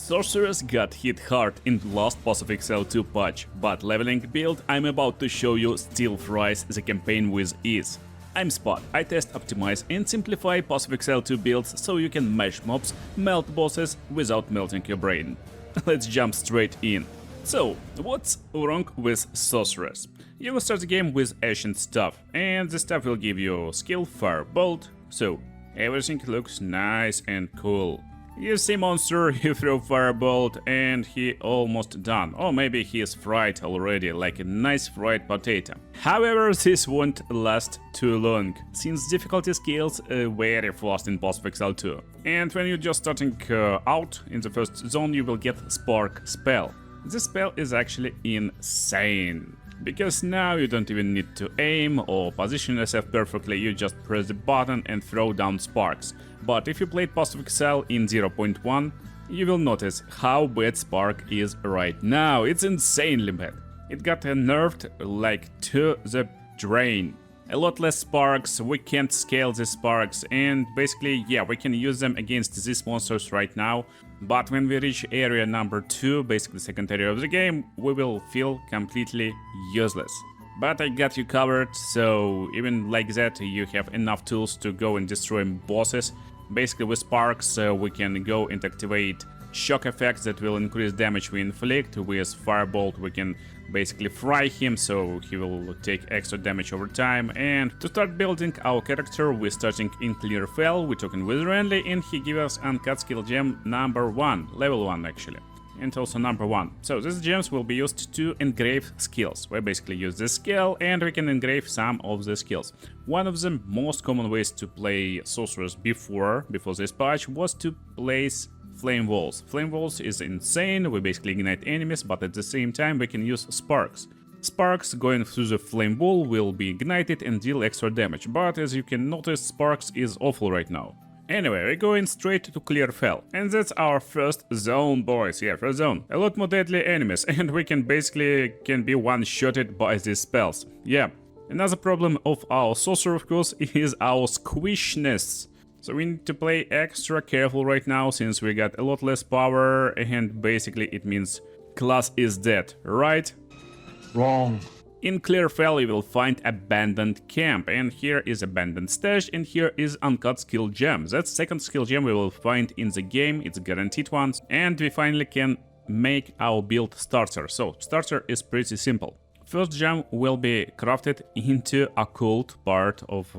Sorceress got hit hard in the last Pass of Exile 2 patch, but leveling build I'm about to show you still fries the campaign with ease. I'm Spot, I test, optimize and simplify Pass of Exile 2 builds so you can mash mobs, melt bosses without melting your brain. Let's jump straight in. So, what's wrong with Sorceress? You will start the game with ancient stuff, and the stuff will give you skill Firebolt, so everything looks nice and cool. You see monster, you throw Firebolt and he almost done, or maybe he is fried already, like a nice fried potato. However, this won't last too long, since difficulty scales very fast in Pass of Exile 2. And when you're just starting out in the first zone, you will get Spark spell. This spell is actually insane, because now you don't even need to aim or position yourself perfectly, you just press the button and throw down sparks. But if you played Pass of Exile in 0.1, you will notice how bad Spark is right now. It's insanely bad. It got nerfed like to the drain. A lot less sparks, we can't scale the sparks, and basically, yeah, we can use them against these monsters right now, but when we reach area number 2, basically second area of the game, we will feel completely useless. But I got you covered, so even like that, you have enough tools to go and destroy bosses. Basically with sparks, we can go and activate shock effects that will increase damage we inflict. With Firebolt we can basically fry him, so he will take extra damage over time. And to start building our character, we're starting in Clear Fell, we're talking with Renly, and he gives us uncut skill gem number 1, level 1 actually, and also number 1. So these gems will be used to engrave skills. We basically use this skill and we can engrave some of the skills. One of the most common ways to play Sorceress before this patch was to place Flame Walls. Flame Walls is insane, we basically ignite enemies, but at the same time we can use Sparks. Sparks going through the Flame Wall will be ignited and deal extra damage, but as you can notice, Sparks is awful right now. Anyway, we're going straight to Clear Fell, and that's our first zone, boys. Yeah, first zone. A lot more deadly enemies, and we can basically be one-shotted by these spells. Yeah. Another problem of our sorcerer, of course, is our squishness. So we need to play extra careful right now, since we got a lot less power, and basically it means class is dead, right? Wrong. In Clear Fell you will find abandoned camp, and here is abandoned stash, and here is uncut skill gem. That's second skill gem we will find in the game, it's a guaranteed one, and we finally can make our build starter. So starter is pretty simple. First gem will be crafted into occult part of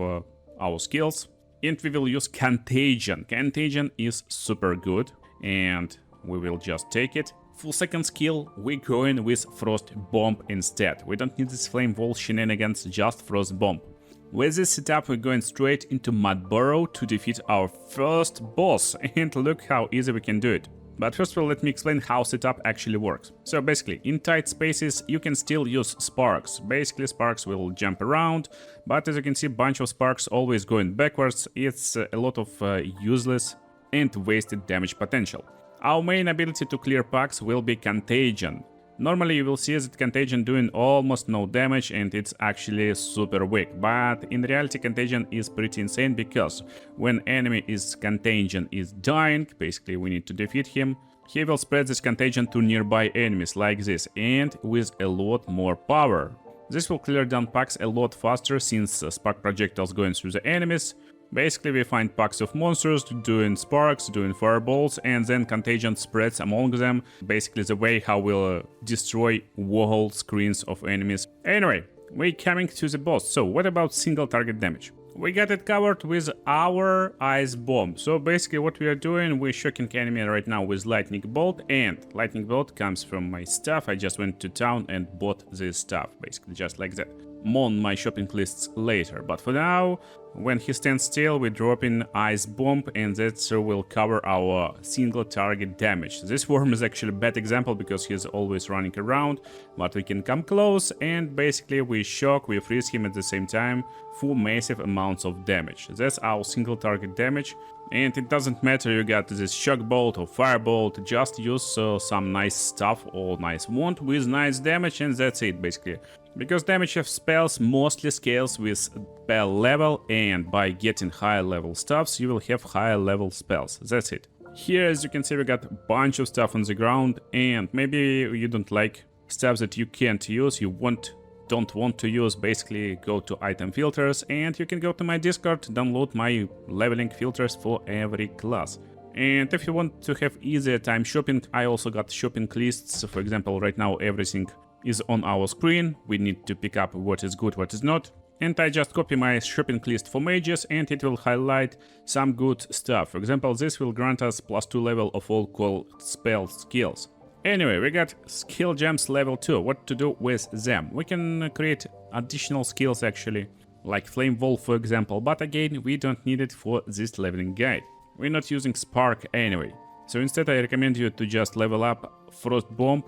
our skills, and we will use Contagion. Contagion is super good, and we will just take it. For second skill, we're going with Frost Bomb instead. We don't need this Flame Wall shenanigans, just Frost Bomb. With this setup, we're going straight into Mud Burrow to defeat our first boss, and look how easy we can do it. But first of all, let me explain how setup actually works. So basically, in tight spaces, you can still use sparks. Basically, sparks will jump around, but as you can see, a bunch of sparks always going backwards. It's a lot of useless and wasted damage potential. Our main ability to clear packs will be Contagion. Normally you will see that Contagion doing almost no damage and it's actually super weak, but in reality Contagion is pretty insane, because when enemy is Contagion is dying, basically we need to defeat him, he will spread this Contagion to nearby enemies like this, and with a lot more power. This will clear down packs a lot faster, since spark projectiles going through the enemies. Basically we find packs of monsters doing sparks, doing fireballs, and then Contagion spreads among them, basically the way how we'll destroy wall screens of enemies. Anyway, we're coming to the boss. So what about single target damage? We got it covered with our Ice Bomb. So basically what we are doing, we're shocking enemy right now with Lightning Bolt, and Lightning Bolt comes from my stuff. I just went to town and bought this stuff, basically just like that. More on my shopping lists later, but for now, when he stands still, we drop in Ice Bomb, and that will cover our single target damage. This worm is actually a bad example because he's always running around, but we can come close and basically we shock, we freeze him at the same time for massive amounts of damage. That's our single target damage. And it doesn't matter you got this shock bolt or firebolt, just use some nice stuff or nice wand with nice damage, and that's it basically. Because damage of spells mostly scales with spell level, and by getting higher level stuffs you will have higher level spells, that's it. Here, as you can see, we got a bunch of stuff on the ground, and maybe you don't like stuff that you can't use, don't want to use. Basically, go to item filters, and you can go to my Discord, download my leveling filters for every class. And if you want to have easier time shopping, I also got shopping lists. For example, right now everything is on our screen. We need to pick up what is good, what is not. And I just copy my shopping list for mages, and it will highlight some good stuff. For example, this will grant us +2 level of all cool spell skills. Anyway, we got skill gems level 2. What to do with them? We can create additional skills actually, like Flame Wall for example, but again, we don't need it for this leveling guide. We're not using Spark anyway. So instead I recommend you to just level up Frost Bomb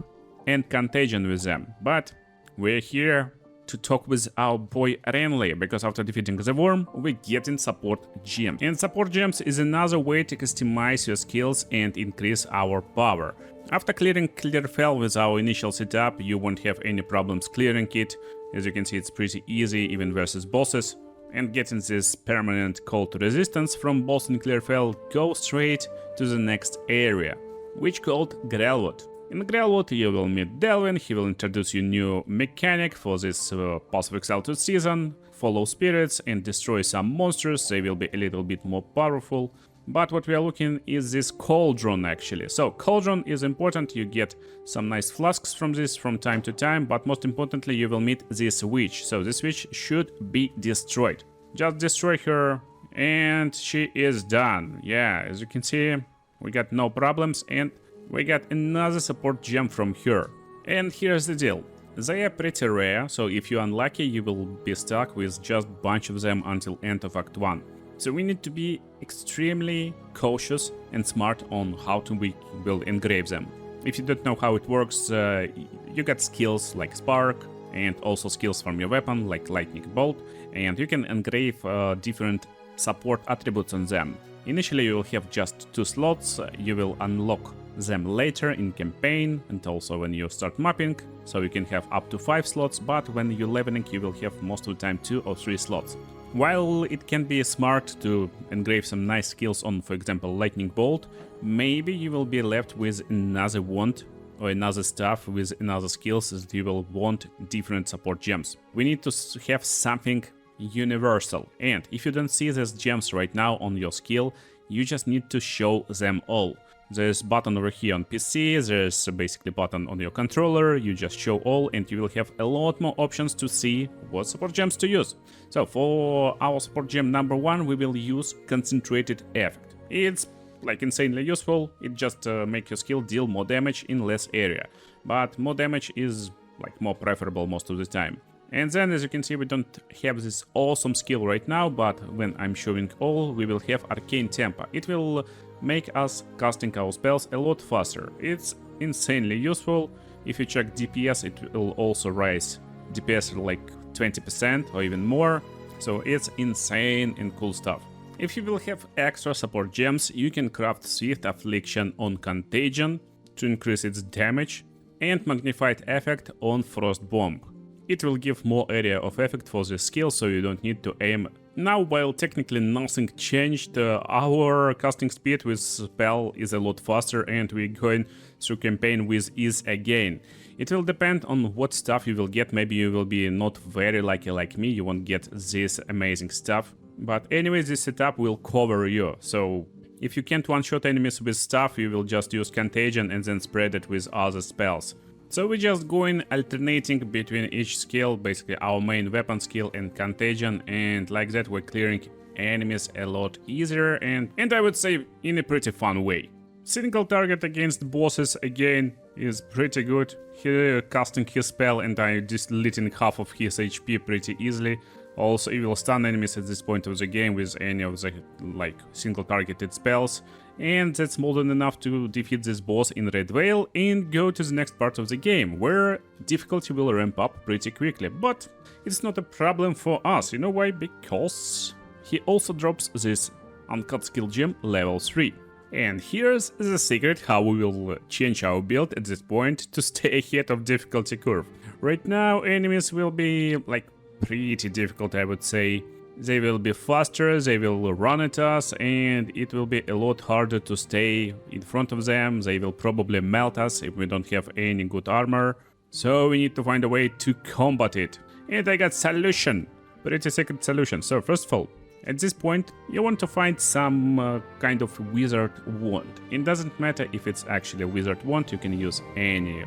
and Contagion with them. But we're here to talk with our boy Renly, because after defeating the worm, we get in support gems. And support gems is another way to customize your skills and increase our power. After clearing Clearfell with our initial setup, you won't have any problems clearing it. As you can see, it's pretty easy even versus bosses. And getting this permanent cold resistance from boss in Clearfell, go straight to the next area, which called Grelwood. In Grelwood you will meet Delvin, he will introduce you new mechanic for this Pass of Exile 2 season, follow spirits and destroy some monsters, they will be a little bit more powerful. But what we are looking is this cauldron actually. So cauldron is important, you get some nice flasks from this from time to time, but most importantly you will meet this witch. So this witch should be destroyed. Just destroy her and she is done. Yeah, as you can see, we got no problems and we got another support gem from her. And here's the deal. They are pretty rare, so if you're unlucky you will be stuck with just a bunch of them until end of Act 1. So we need to be extremely cautious and smart on how we will engrave them. If you don't know how it works, you got skills like Spark and also skills from your weapon like Lightning Bolt, and you can engrave different support attributes on them. Initially you will have just 2 slots, you will unlock them later in campaign and also when you start mapping, so you can have up to 5 slots, but when you're leveling you will have most of the time 2 or 3 slots. While it can be smart to engrave some nice skills on, for example, Lightning Bolt, maybe you will be left with another wand or another stuff with another skills that you will want different support gems. We need to have something universal, and if you don't see these gems right now on your skill, you just need to show them all. There's button over here on PC, there's basically button on your controller, you just show all and you will have a lot more options to see what support gems to use. So for our support gem number 1 we will use Concentrated Effect. It's like insanely useful, it just makes your skill deal more damage in less area, but more damage is like more preferable most of the time. And then as you can see we don't have this awesome skill right now, but when I'm showing all we will have Arcane Tempo. It will make us casting our spells a lot faster. It's insanely useful. If you check DPS it will also rise DPS like 20% or even more, so it's insane and cool stuff. If you will have extra support gems, you can craft Swift Affliction on Contagion to increase its damage and Magnified Effect on Frost Bomb. It will give more area of effect for this skill, so you don't need to aim. Now, while technically nothing changed, our casting speed with spell is a lot faster and we're going through campaign with ease again. It will depend on what stuff you will get, maybe you will be not very lucky like me, you won't get this amazing stuff. But anyway, this setup will cover you, so if you can't one-shot enemies with stuff, you will just use Contagion and then spread it with other spells. So we're just going alternating between each skill, basically our main weapon skill and Contagion, and like that we're clearing enemies a lot easier and I would say in a pretty fun way. Single target against bosses again is pretty good. He casting his spell and I just deleting half of his HP pretty easily. Also, he will stun enemies at this point of the game with any of the like single targeted spells. And that's more than enough to defeat this boss in Red Veil and go to the next part of the game, where difficulty will ramp up pretty quickly. But it's not a problem for us, you know why? Because he also drops this Uncut Skill Gem level 3. And here's the secret how we will change our build at this point to stay ahead of difficulty curve. Right now enemies will be like pretty difficult, I would say. They will be faster, they will run at us, and it will be a lot harder to stay in front of them. They will probably melt us if we don't have any good armor. So we need to find a way to combat it. And I got solution. Pretty secret solution. So first of all, at this point, you want to find some kind of wizard wand. It doesn't matter if it's actually a wizard wand, you can use any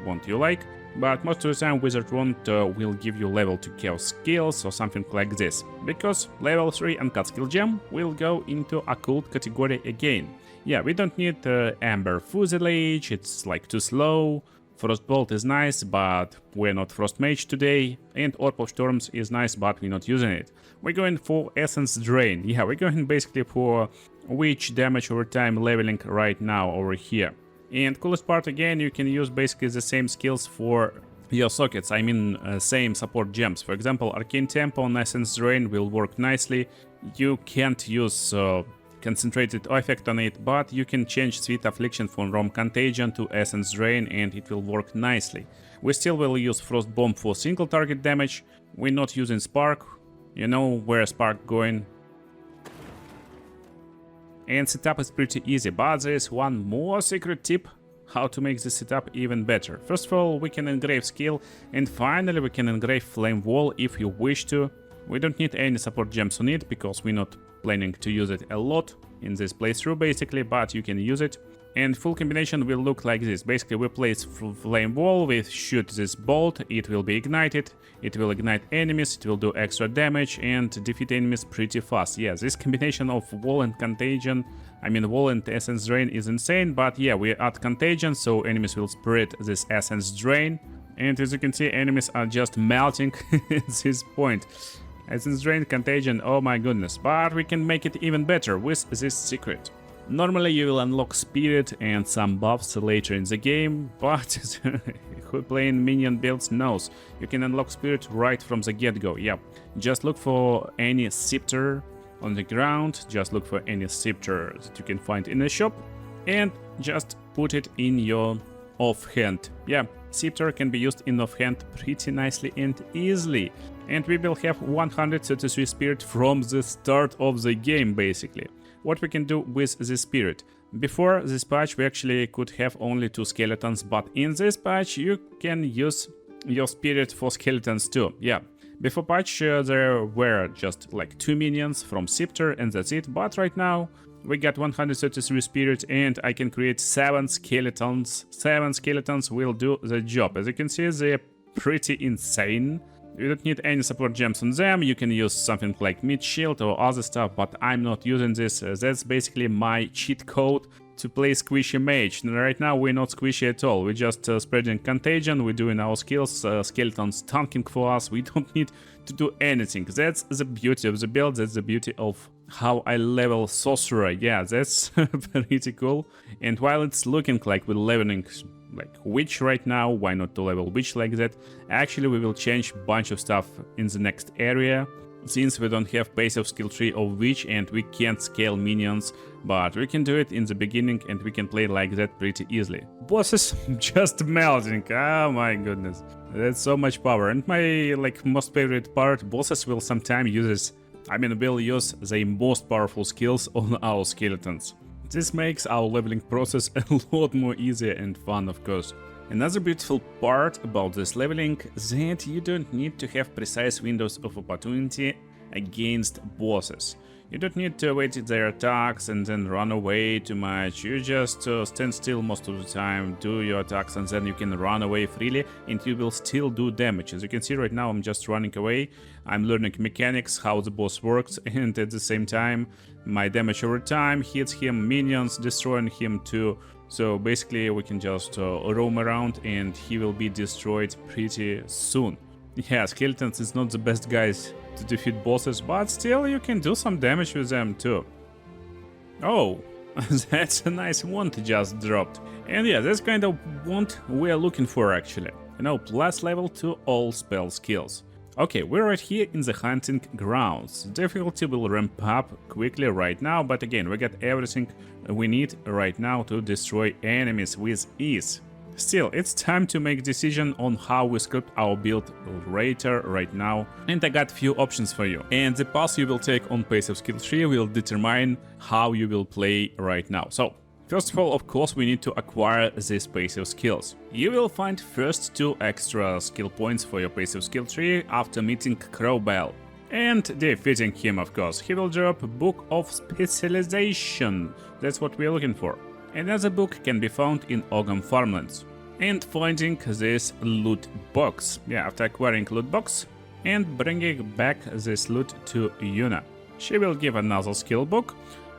wand you like. But most of the time wizard wand will give you level 2 chaos skills or something like this. Because level 3 uncut skill gem will go into occult category again. Yeah, we don't need amber fuselage, it's too slow. Frostbolt is nice, but we're not frost mage today. And Orb of Storms is nice, but we're not using it. We're going for essence drain. Yeah, we're going basically for witch damage over time leveling right now over here. And coolest part again, you can use basically the same skills for your sockets, I mean same support gems. For example, Arcane Tempo and Essence Drain will work nicely. You can't use concentrated effect on it, but you can change Sweet Affliction from Rom Contagion to Essence Drain and it will work nicely. We still will use Frost Bomb for single target damage. We're not using Spark. You know where Spark going. And setup is pretty easy, but there is one more secret tip how to make the setup even better. First of all, we can engrave skill, and finally we can engrave Flame Wall if you wish to. We don't need any support gems on it, because we're not planning to use it a lot in this playthrough basically, but you can use it. And full combination will look like this. Basically we place Flame Wall, we shoot this bolt, it will be ignited, it will ignite enemies, it will do extra damage and defeat enemies pretty fast. Yeah, this combination of wall and contagion, I mean wall and essence drain is insane, but yeah, we add contagion, so enemies will spread this essence drain. And as you can see, enemies are just melting at this point. Essence drain, contagion, oh my goodness. But we can make it even better with this secret. Normally you will unlock Spirit and some buffs later in the game, but who playing minion builds knows. You can unlock Spirit right from the get-go, yeah. Just look for any scepter on the ground, just look for any scepter that you can find in the shop, and just put it in your offhand. Yeah, scepter can be used in offhand pretty nicely and easily. And we will have 133 Spirit from the start of the game, basically. What we can do with this Spirit. Before this patch we actually could have only 2 skeletons, but in this patch you can use your Spirit for skeletons too. Yeah, before patch there were just 2 minions from Scepter and that's it, but right now we got 133 Spirit and I can create 7 skeletons. 7 skeletons will do the job. As you can see, they're pretty insane. You don't need any support gems on them, you can use something like Mid Shield or other stuff, but I'm not using this. That's basically my cheat code to play squishy mage. Right now we're not squishy at all, we're just spreading contagion, we're doing our skills, skeletons tanking for us, we don't need to do anything. That's the beauty of the build, that's the beauty of how I level Sorcerer. Yeah, that's pretty cool. And while it's looking like we're leveling Witch right now, why not to level Witch like that? Actually, we will change a bunch of stuff in the next area, since we don't have passive skill tree of Witch and we can't scale minions, but we can do it in the beginning and we can play like that pretty easily. Bosses just melting, oh my goodness, that's so much power. And my most favorite part, bosses will sometimes use will use the most powerful skills on our skeletons. This makes our leveling process a lot more easier and fun, of course. Another beautiful part about this leveling is that you don't need to have precise windows of opportunity against bosses. You don't need to wait their attacks and then run away too much. You just stand still most of the time, do your attacks, and then you can run away freely and you will still do damage. As you can see right now, I'm just running away. I'm learning mechanics, how the boss works, and at the same time my damage over time hits him, minions destroying him too. So basically we can just roam around and he will be destroyed pretty soon. Yeah, skeletons is not the best guys to defeat bosses, but still you can do some damage with them too. Oh, that's a nice wand just dropped. And yeah, that's kind of wand we're looking for actually. You know, plus level to all spell skills. Okay, we're right here in the hunting grounds. Difficulty will ramp up quickly right now, but again, we got everything we need right now to destroy enemies with ease. Still, it's time to make decision on how we script our build later, right now, and I got few options for you. And the path you will take on passive skill tree will determine how you will play right now. So, first of all, of course, we need to acquire these passive skills. You will find first 2 extra skill points for your passive skill tree after meeting Crowbell. And defeating him, of course. He will drop Book of Specialization. That's what we're looking for. Another book can be found in Ogam Farmlands. And finding this loot box. Yeah, after acquiring loot box and bringing back this loot to Yuna. She will give another skill book.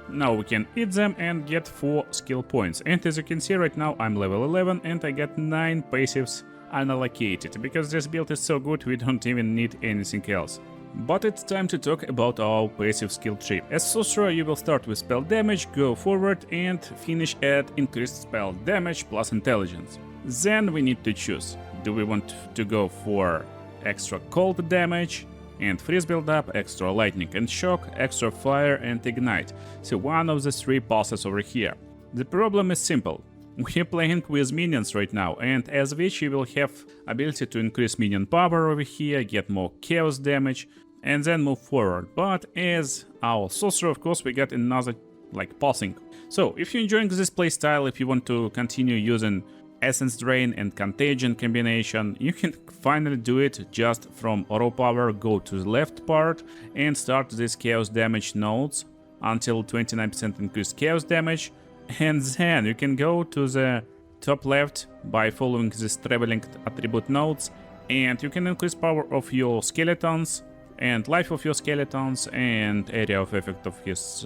Now we can eat them and get 4 skill points. And as you can see right now I'm level 11 and I get 9 passives unallocated. Because this build is so good we don't even need anything else. But it's time to talk about our passive skill tree. As sorcerer you will start with spell damage, go forward and finish at increased spell damage plus intelligence. Then we need to choose. Do we want to go for extra cold damage and freeze build up, extra lightning and shock, extra fire and ignite. So one of the 3 passes over here. The problem is simple. We're playing with minions right now, and as which you will have ability to increase minion power over here, get more chaos damage, and then move forward. But as our sorcerer, of course, we get another passing. So if you're enjoying this playstyle, if you want to continue using Essence Drain and Contagion combination, you can finally do it just from auto power, go to the left part and start this chaos damage nodes until 29% increased chaos damage, and then you can go to the top left by following these traveling attribute nodes, and you can increase power of your skeletons and life of your skeletons and area of effect of his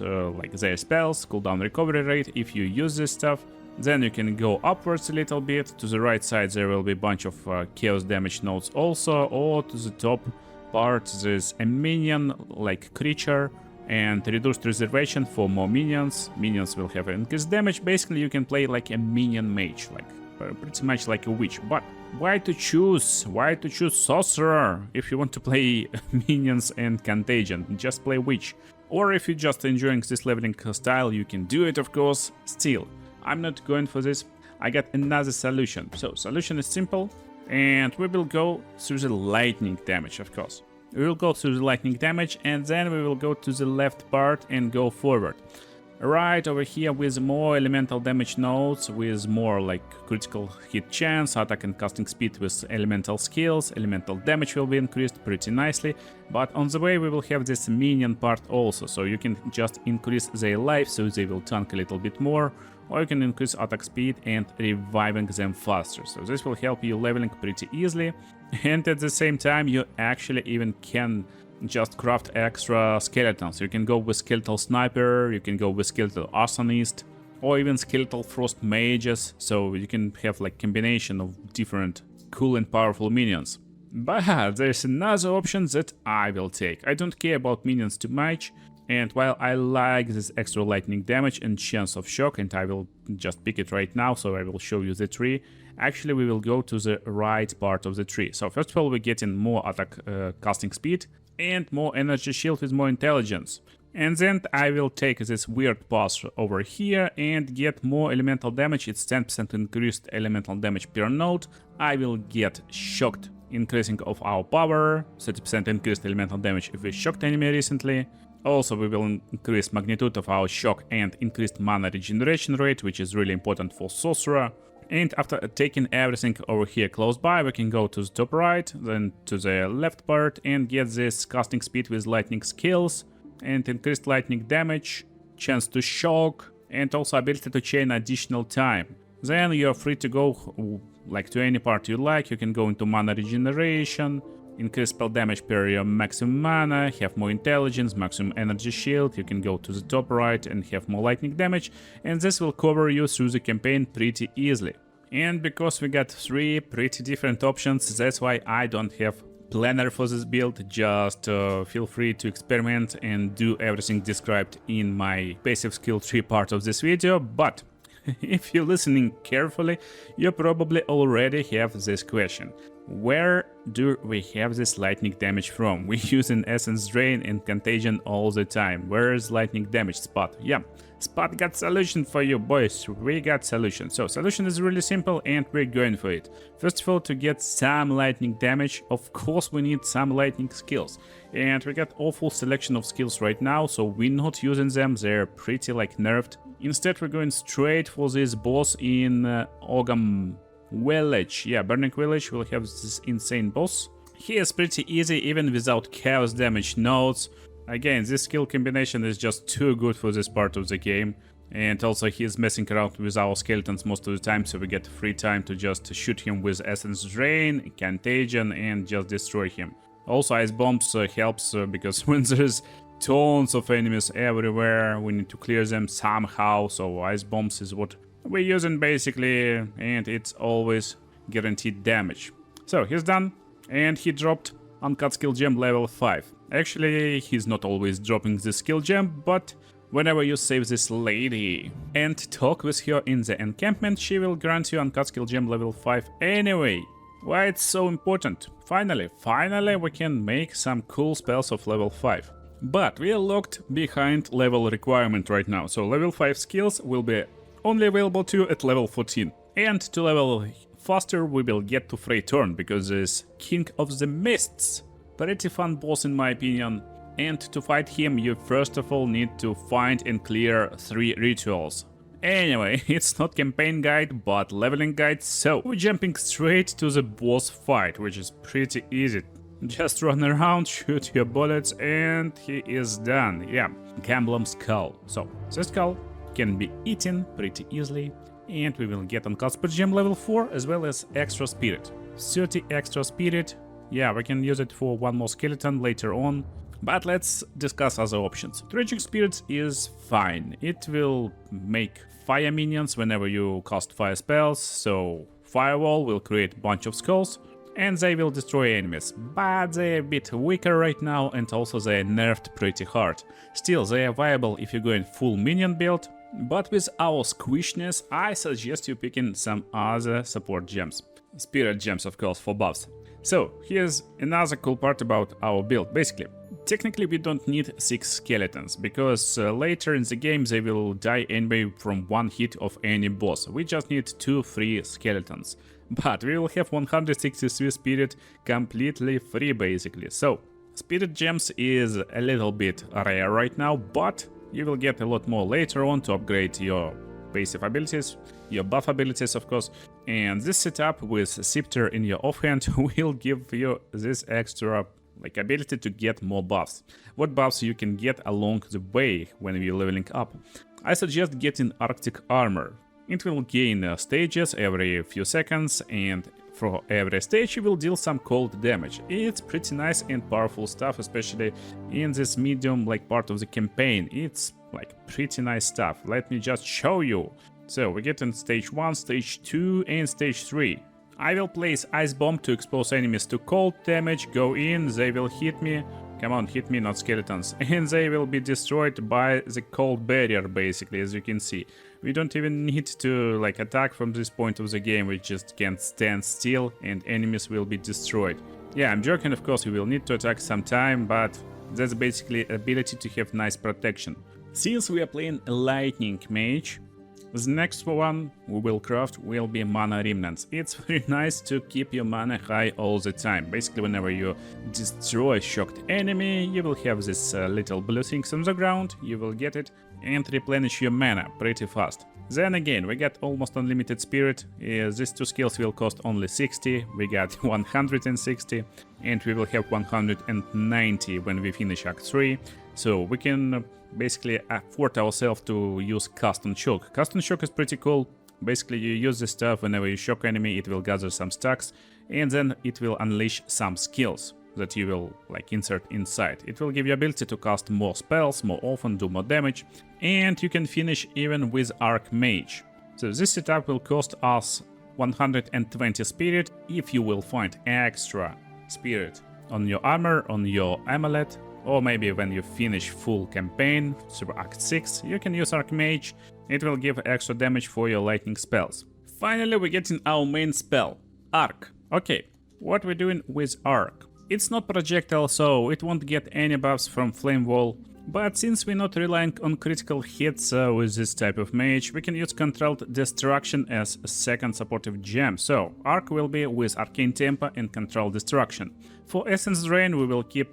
their spells, cooldown recovery rate if you use this stuff. Then you can go upwards a little bit. To the right side there will be a bunch of chaos damage nodes also, or to the top part there's a minion creature and reduced reservation for more minions. Minions will have increased damage. Basically you can play like a minion mage, pretty much like a witch. But why to choose sorcerer if you want to play minions and contagion? Just play witch. Or if you're just enjoying this leveling style, you can do it, of course. Still, I'm not going for this. I got another solution. So solution is simple, and we will go through the lightning damage, of course. We will go through the lightning damage and then we will go to the left part and go forward. Right over here with more elemental damage nodes, with more critical hit chance, attack and casting speed with elemental skills. Elemental damage will be increased pretty nicely, but on the way we will have this minion part also, so you can just increase their life so they will tank a little bit more, or you can increase attack speed and reviving them faster. So this will help you leveling pretty easily, and at the same time you actually even can just craft extra skeletons. You can go with skeletal sniper, you can go with skeletal arsonist, or even skeletal frost mages, so you can have combination of different cool and powerful minions. But there's another option that I will take. I don't care about minions too much, and while I like this extra lightning damage and chance of shock, and I will just pick it right now, so I will show you the tree. Actually, we will go to the right part of the tree. So first of all, we're getting more attack casting speed and more energy shield with more intelligence. And then I will take this weird path over here and get more elemental damage. It's 10% increased elemental damage per node. I will get shocked, increasing of our power, 30% increased elemental damage if we shocked enemy recently. Also, we will increase magnitude of our shock and increased mana regeneration rate, which is really important for sorcerer. And after taking everything over here close by, we can go to the top right, then to the left part and get this casting speed with lightning skills and increased lightning damage, chance to shock, and also ability to chain additional time. Then you're free to go to any part you like. You can go into mana regeneration, increase spell damage per your maximum mana, have more intelligence, maximum energy shield. You can go to the top right and have more lightning damage, and this will cover you through the campaign pretty easily. And because we got 3 pretty different options, that's why I don't have planner for this build. Just feel free to experiment and do everything described in my passive skill tree part of this video. But if you're listening carefully, you probably already have this question. Where do we have this lightning damage from? We use an Essence Drain and Contagion all the time. Where is lightning damage, Spot? Yeah, Spot got solution for you, boys. We got solution. So solution is really simple and we're going for it. First of all, to get some lightning damage, of course we need some lightning skills. And we got awful selection of skills right now, so we're not using them. They're pretty like nerfed. Instead, we're going straight for this boss in Ogam Village. Yeah, Burning Village will have this insane boss. He is pretty easy even without chaos damage nodes. Again, this skill combination is just too good for this part of the game. And also he's messing around with our skeletons most of the time, so we get free time to just shoot him with Essence Drain, Contagion, and just destroy him. Also, Ice Bombs helps because when there's tons of enemies everywhere, we need to clear them somehow, so Ice Bombs is what we're using basically, and it's always guaranteed damage. So he's done, and he dropped Uncut Skill Gem level 5. Actually, he's not always dropping the skill gem, but whenever you save this lady and talk with her in the encampment, she will grant you Uncut Skill Gem level 5 anyway. Why it's so important? Finally we can make some cool spells of level 5. But we are locked behind level requirement right now, so level 5 skills will be only available to you at level 14. And to level faster we will get to Freytorn, because there's King of the Mists. Pretty fun boss in my opinion. And to fight him you first of all need to find and clear 3 rituals. Anyway, it's not campaign guide but leveling guide, so we're jumping straight to the boss fight, which is pretty easy. Just run around, shoot your bullets, and he is done. Yeah, Gamblum Skull. So, the skull can be eaten pretty easily, and we will get Uncut Skill Gem level 4 as well as extra spirit. 30 extra spirit. Yeah, we can use it for one more skeleton later on. But let's discuss other options. Dredging Spirits is fine. It will make fire minions whenever you cast fire spells, so Firewall will create a bunch of skulls, and they will destroy enemies. But they're a bit weaker right now, and also they're nerfed pretty hard. Still, they are viable if you're going full minion build, but with our squishiness, I suggest you picking some other support gems. Spirit gems, of course, for buffs. So, here's another cool part about our build. Basically, technically we don't need 6 skeletons, because later in the game they will die anyway from one hit of any boss. We just need 2 free skeletons. But we will have 163 spirit completely free basically. So, spirit gems is a little bit rare right now, but you will get a lot more later on to upgrade your passive abilities, your buff abilities of course, and this setup with Scepter in your offhand will give you this extra ability to get more buffs. What buffs you can get along the way when you're leveling up? I suggest getting Arctic Armor. It will gain stages every few seconds, and for every stage you will deal some cold damage. It's pretty nice and powerful stuff, especially in this medium part of the campaign. It's pretty nice stuff. Let me just show you. So we get in stage 1, stage 2 and stage 3. I will place Ice Bomb to expose enemies to cold damage. Go in, they will hit me. Come on, hit me, not skeletons. And they will be destroyed by the cold barrier basically, as you can see. We don't even need to attack from this point of the game, we just can't stand still and enemies will be destroyed. Yeah, I'm joking, of course, we will need to attack sometime, but that's basically ability to have nice protection. Since we are playing a Lightning Mage, the next one we will craft will be Mana Remnants. It's very nice to keep your mana high all the time. Basically, whenever you destroy a shocked enemy, you will have this little blue things on the ground, you will get it, and replenish your mana pretty fast. Then again, we got almost unlimited spirit. These 2 skills will cost only 60, we got 160, and we will have 190 when we finish Act 3. So we can basically afford ourselves to use Cast and Shock. Cast and Shock is pretty cool. Basically, you use this stuff whenever you shock enemy, it will gather some stacks, and then it will unleash some skills that you will insert inside. It will give you ability to cast more spells more often, do more damage, and you can finish even with Archmage. So this setup will cost us 120 spirit. If you will find extra spirit on your armor, on your amulet, or maybe when you finish full campaign through Act 6, you can use Archmage. It will give extra damage for your lightning spells. Finally, we're getting our main spell, Arc. Okay, what we're doing with Arc. It's not projectile, so it won't get any buffs from Flame Wall. But since we're not relying on critical hits with this type of mage, we can use Controlled Destruction as a second supportive gem. So, Arc will be with Arcane Tempo and Controlled Destruction. For Essence Drain, we will keep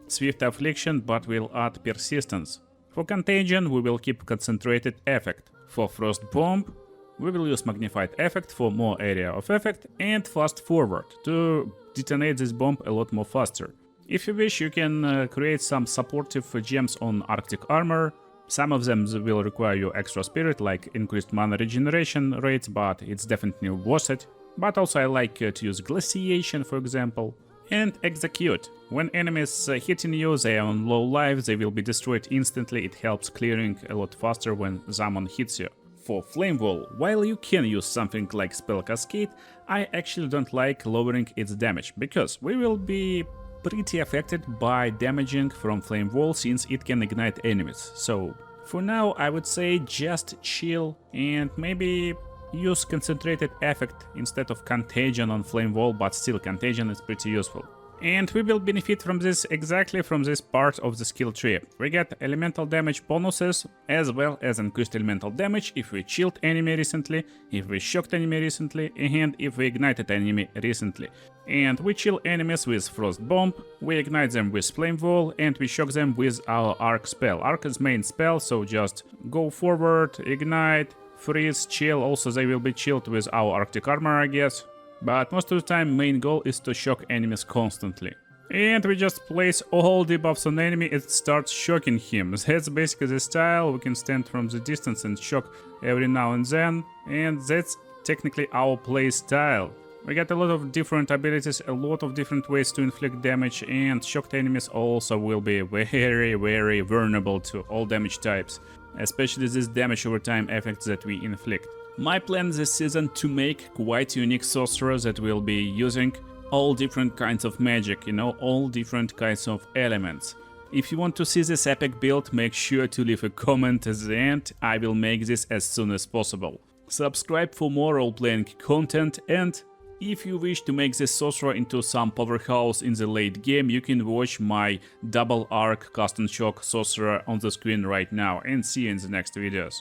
Swift Affliction, but we'll add Persistence. For Contagion, we will keep Concentrated Effect. For Frost Bomb, we will use Magnified Effect for more area of effect, and Fast Forward to detonate this bomb a lot more faster. If you wish, you can create some supportive gems on Arctic Armor. Some of them will require you extra spirit, like increased mana regeneration rates, but it's definitely worth it. But also I like to use Glaciation, for example. And Execute. When enemies hitting you, they are on low life, they will be destroyed instantly. It helps clearing a lot faster when someone hits you. For Flame Wall, while you can use something like Spell Cascade, I actually don't like lowering its damage, because we will be pretty affected by damaging from Flame Wall since it can ignite enemies. So for now I would say just chill and maybe use Concentrated Effect instead of Contagion on Flame Wall, but still Contagion is pretty useful. And we will benefit from this exactly from this part of the skill tree. We get elemental damage bonuses as well as increased elemental damage if we chilled enemy recently, if we shocked enemy recently, and if we ignited enemy recently. And we chill enemies with Frost Bomb, we ignite them with Flame Wall, and we shock them with our Arc spell. Arc is main spell, so just go forward, ignite, freeze, chill. Also they will be chilled with our Arctic Armor, I guess. But most of the time main goal is to shock enemies constantly. And we just place all debuffs on enemy, it starts shocking him. That's basically the style. We can stand from the distance and shock every now and then. And that's technically our play style. We get a lot of different abilities, a lot of different ways to inflict damage, and shocked enemies also will be very vulnerable to all damage types, especially this damage over time effects that we inflict. My plan this season to make quite unique sorcerer that will be using all different kinds of magic, all different kinds of elements. If you want to see this epic build, make sure to leave a comment at the end, I will make this as soon as possible. Subscribe for more role-playing content, and if you wish to make this sorcerer into some powerhouse in the late game, you can watch my double arc cast and shock sorcerer on the screen right now, and see you in the next videos.